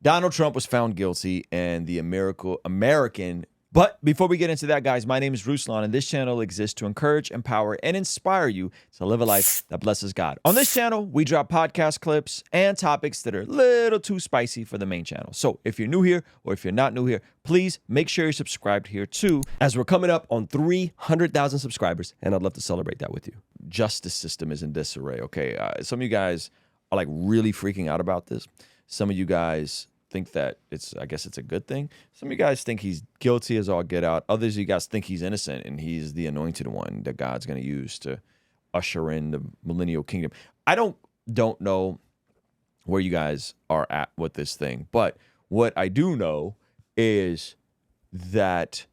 Donald Trump was found guilty and the American. But before we get into that, guys, my name is Ruslan, and this channel exists to encourage, empower, and inspire you to live a life that blesses God. On this channel, we drop podcast clips and topics that are a little too spicy for the main channel. So if you're new here or if you're not new here, please make sure you're subscribed here too, as we're coming up on 300,000 subscribers, and I'd love to celebrate that with you. Justice system is in disarray, okay? Some of you guys are like really freaking out about this. Some of you guys think that I guess it's a good thing. Some of you guys think he's guilty as all get out. Others of you guys think he's innocent and he's the anointed one that God's going to use to usher in the millennial kingdom. I don't know where you guys are at with this thing, but what I do know is that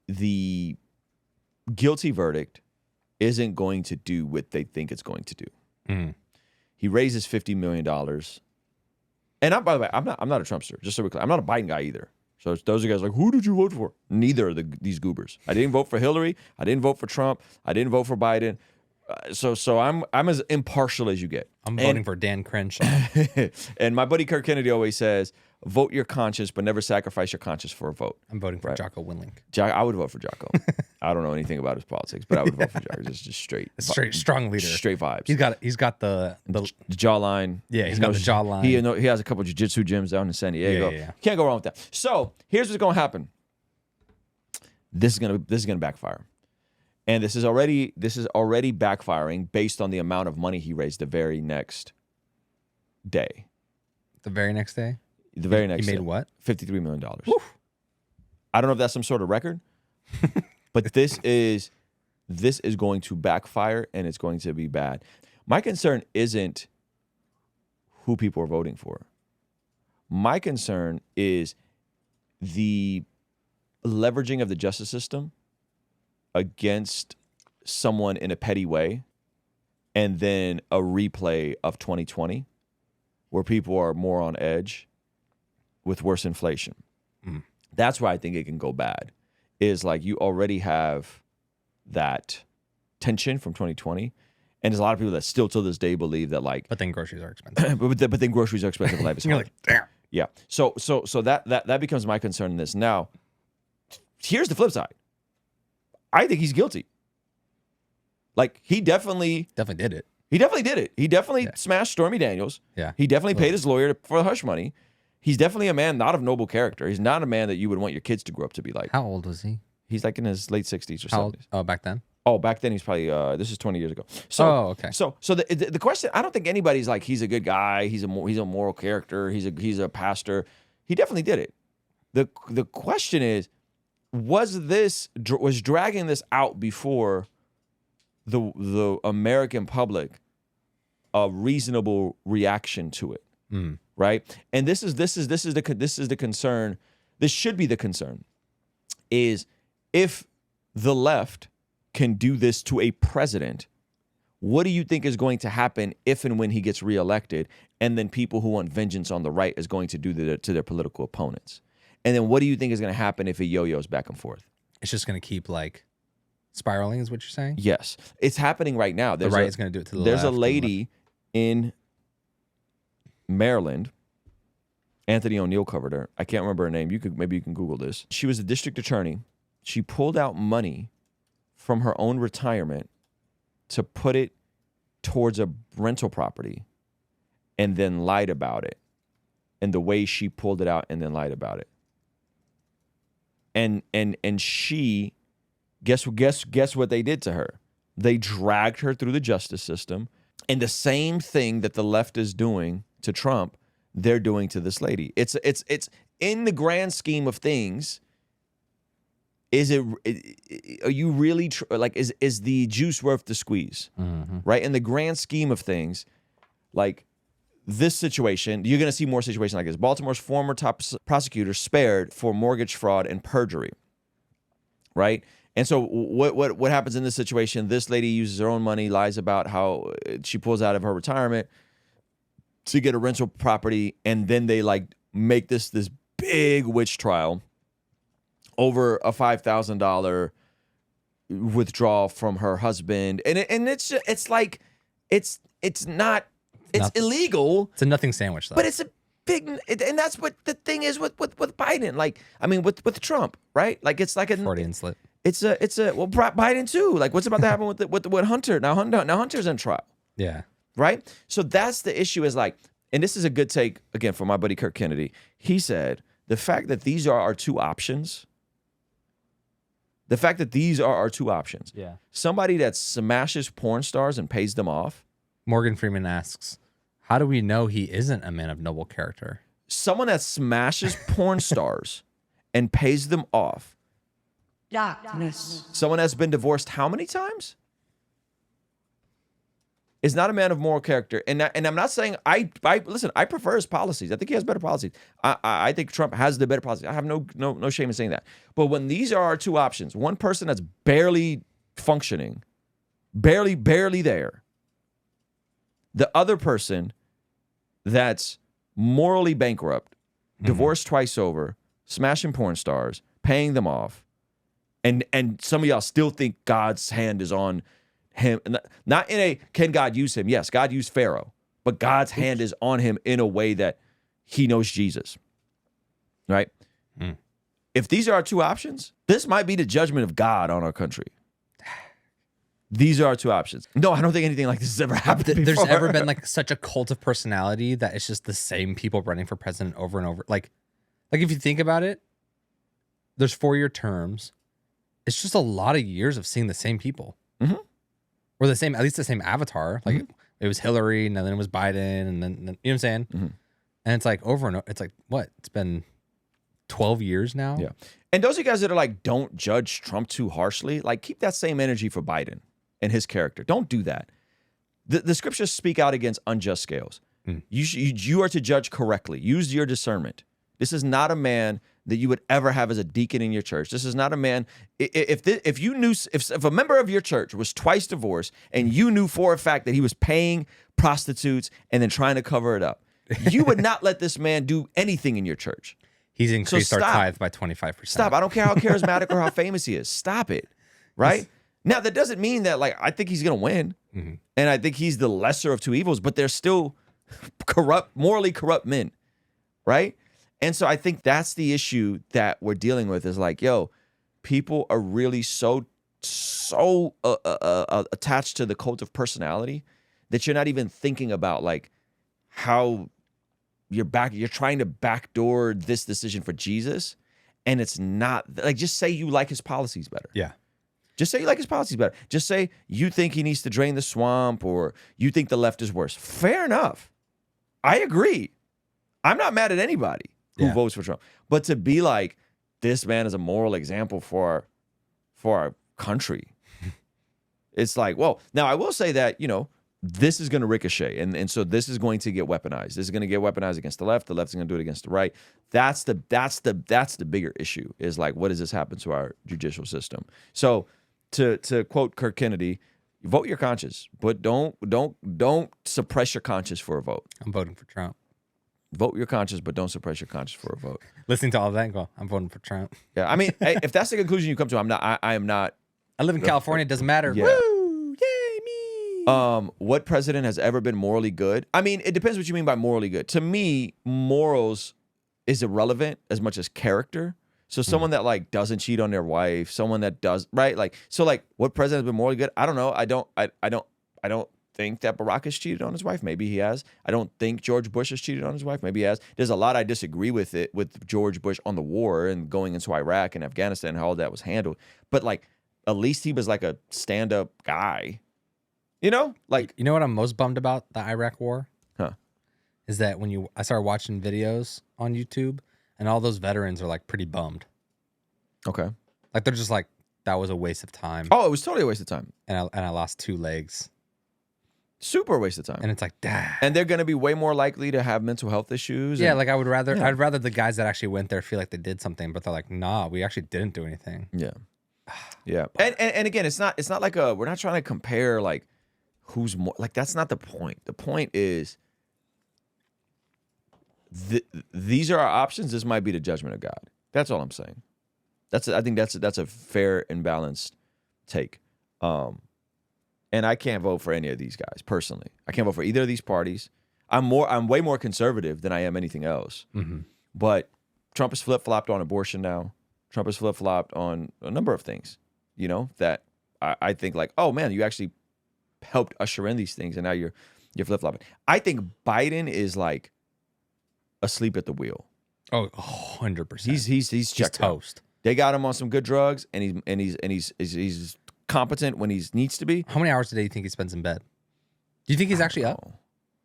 the guilty verdict isn't going to do what they think it's going to do. Mm. He raises $50 million. And by the way, I'm not a Trumpster, just so we're clear. I'm not a Biden guy either. So those are guys like, who did you vote for? Neither of these goobers. I didn't vote for Hillary. I didn't vote for Trump. I didn't vote for Biden. So I'm as impartial as you get. I'm voting for Dan Crenshaw. And my buddy Kirk Kennedy always says, vote your conscience, but never sacrifice your conscience for a vote. I'm voting for Jocko Willink. I would vote for Jocko. I don't know anything about his politics, but I would vote for Jocko. Just straight, strong leader, straight vibes. He's got the jawline. Yeah, he's got the jawline. He has a couple of jiu-jitsu gyms down in San Diego. Yeah. Can't go wrong with that. So here's what's going to happen. This is gonna backfire. And this is already backfiring based on the amount of money he raised the very next day. The very next day? The very next day. He made what? $53 million. Oof. I don't know if that's some sort of record, but this is going to backfire and it's going to be bad. My concern isn't who people are voting for. My concern is the leveraging of the justice system against someone in a petty way, and then a replay of 2020 where people are more on edge with worse inflation. Mm. That's where I think it can go bad, is like you already have that tension from 2020, and there's a lot of people that still to this day believe that like... But then groceries are expensive. but then groceries are expensive. Life is You're hard. like, damn. Yeah. So that becomes my concern in this. Now, here's the flip side. I think he's guilty. Like, he definitely did it. He definitely did it. He definitely smashed Stormy Daniels. Yeah. He definitely paid his lawyer for the hush money. He's definitely a man not of noble character. He's not a man that you would want your kids to grow up to be like. How old was he? He's like in his late 60s or 70s. Oh, back then? Oh, back then he's probably, this is 20 years ago. So, okay. So the question, I don't think anybody's like, he's a good guy. He's a moral character. He's a pastor. He definitely did it. The question is, was dragging this out before the American public a reasonable reaction to it, right? And this is the concern. This should be the concern, is if the left can do this to a president, what do you think is going to happen if and when he gets reelected? And then people who want vengeance on the right is going to do that to their political opponents. And then what do you think is going to happen if it yo-yos back and forth? It's just going to keep like spiraling is what you're saying? Yes. It's happening right now. The right is going to do it to the left. There's a lady in Maryland, Anthony O'Neill covered her. I can't remember her name. Maybe you can Google this. She was the district attorney. She pulled out money from her own retirement to put it towards a rental property and then lied about it. And the way she pulled it out and then lied about it. And she, guess what they did to her? They dragged her through the justice system, and the same thing that the left is doing to Trump, they're doing to this lady. It's in the grand scheme of things. Are you really is the juice worth the squeeze? Mm-hmm. Right? In the grand scheme of things, like this situation, you're going to see more situations like this. Baltimore's former top prosecutor spared for mortgage fraud and perjury. Right? And so what happens in this situation? This lady uses her own money, lies about how she pulls out of her retirement to get a rental property, and then they like make this big witch trial over a $5,000 withdrawal from her husband, and it's not. It's illegal. It's a nothing sandwich, though. But it's a big, and that's what the thing is with Biden. Like, I mean, with Trump, right? Like, it's like a Freudian slip. It's a well, Biden too. Like, what's about to happen with Hunter? Now Hunter's in trial. Yeah. Right. So that's the issue. Is like, and this is a good take again from my buddy Kirk Kennedy. He said the fact that these are our two options. The fact that these are our two options. Yeah. Somebody that smashes porn stars and pays them off. Morgan Freeman asks, how do we know he isn't a man of noble character? Someone that smashes porn stars and pays them off. Darkness. Someone that's been divorced how many times? Is not a man of moral character. And I'm not saying I listen, I prefer his policies. I think he has better policies. I think Trump has the better policies. I have no shame in saying that. But when these are our two options, one person that's barely functioning, barely there, the other person that's morally bankrupt, divorced twice over, smashing porn stars, paying them off, and some of y'all still think God's hand is on him, not in a can God use him? Yes, God used Pharaoh, but God's hand is on him in a way that he knows Jesus, right? If these are our two options, this might be the judgment of God on our country. These are our two options. No, I don't think anything like this has ever happened before. There's ever been like such a cult of personality that it's just the same people running for president over and over. Like if you think about it, there's 4-year terms. It's just a lot of years of seeing the same people. Or the same, at least the same avatar. Like it was Hillary, and then it was Biden, and then you know what I'm saying? And it's like over and over. It's like, what? It's been 12 years now? Yeah. And those of you guys that are like, don't judge Trump too harshly, like keep that same energy for Biden and his character. Don't do that. The scriptures speak out against unjust scales. You are to judge correctly. Use your discernment. This is not a man that you would ever have as a deacon in your church. This is not a man. If a member of your church was twice divorced and you knew for a fact that he was paying prostitutes and then trying to cover it up, you would not let this man do anything in your church. He's increased our tithe by 25%. Stop. I don't care how charismatic or how famous he is. Stop it. Right? Now, that doesn't mean that, like, I think he's going to win. And I think he's the lesser of two evils, but they're still morally corrupt men. Right? And so I think that's the issue that we're dealing with is like, yo, people are really so attached to the cult of personality that you're not even thinking about like how you're trying to backdoor this decision for Jesus. And it's not like, just say you like his policies better. Yeah. Just say you like his policies better. Just say you think he needs to drain the swamp or you think the left is worse. Fair enough. I agree. I'm not mad at anybody who votes for Trump. But to be like, this man is a moral example for our country. It's like, well, now I will say that, you know, this is going to ricochet. And so this is going to get weaponized. This is going to get weaponized against the left. The left's going to do it against the right. That's the bigger issue is like, what does this happen to our judicial system? So to quote Kirk Kennedy, vote your conscience, but don't suppress your conscience for a vote. I'm voting for Trump. Vote your conscience, but don't suppress your conscience for a vote. Listening to all of that and go, I'm voting for Trump. Yeah, I mean, if that's the conclusion you come to, I am not. I live in California. It doesn't matter. Yeah. Woo! Yay, me! What president has ever been morally good? I mean, it depends what you mean by morally good. To me, morals is irrelevant as much as character. So someone that like doesn't cheat on their wife, someone that does, right? Like, so like what president has been morally good? I don't know. I don't think that Barack has cheated on his wife. Maybe he has. I don't think George Bush has cheated on his wife. Maybe he has. There's a lot I disagree with George Bush on the war and going into Iraq and Afghanistan and how all that was handled. But like, at least he was like a stand-up guy. You know? Like, you know what I'm most bummed about the Iraq war? Huh? Is that when I started watching videos on YouTube and all those veterans are like pretty bummed. Okay. Like they're just like, that was a waste of time. Oh, it was totally a waste of time. And I lost 2 legs. Super waste of time. And it's like, damn. And they're going to be way more likely to have mental health issues. Yeah, like I'd rather the guys that actually went there feel like they did something, but they're like, nah, we actually didn't do anything. Yeah. Yeah. And again, it's not like we're not trying to compare like who's more, like that's not the point. The point is these are our options. This might be the judgment of God. That's all I'm saying. I think that's a fair and balanced take. And I can't vote for any of these guys personally. I can't vote for either of these parties. I'm way more conservative than I am anything else. But Trump has flip-flopped on abortion now. Trump has flip-flopped on a number of things, you know, that I think like, oh man, you actually helped usher in these things and now you're flip-flopping. I think Biden is like asleep at the wheel. Oh, 100%. He's checked out. toast. They got him on some good drugs and he's competent when he needs to be. How many hours a day do you think he spends in bed? Do you think he's actually up?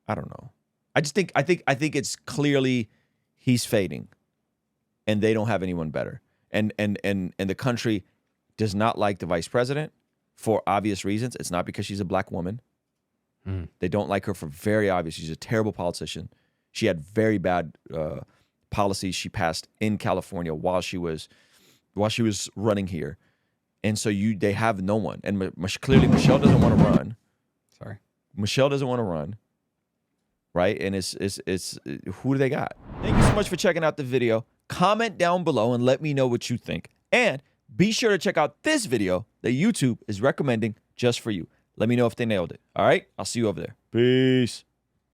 I don't know. I think it's clearly he's fading and they don't have anyone better. And the country does not like the vice president for obvious reasons. It's not because she's a black woman. They don't like her for very obvious. She's a terrible politician. She had very bad policies she passed in California while she was running here. And so they have no one. And clearly Michelle doesn't want to run. Sorry. Michelle doesn't want to run. Right? And it's who do they got? Thank you so much for checking out the video. Comment down below and let me know what you think. And be sure to check out this video that YouTube is recommending just for you. Let me know if they nailed it. All right? I'll see you over there. Peace.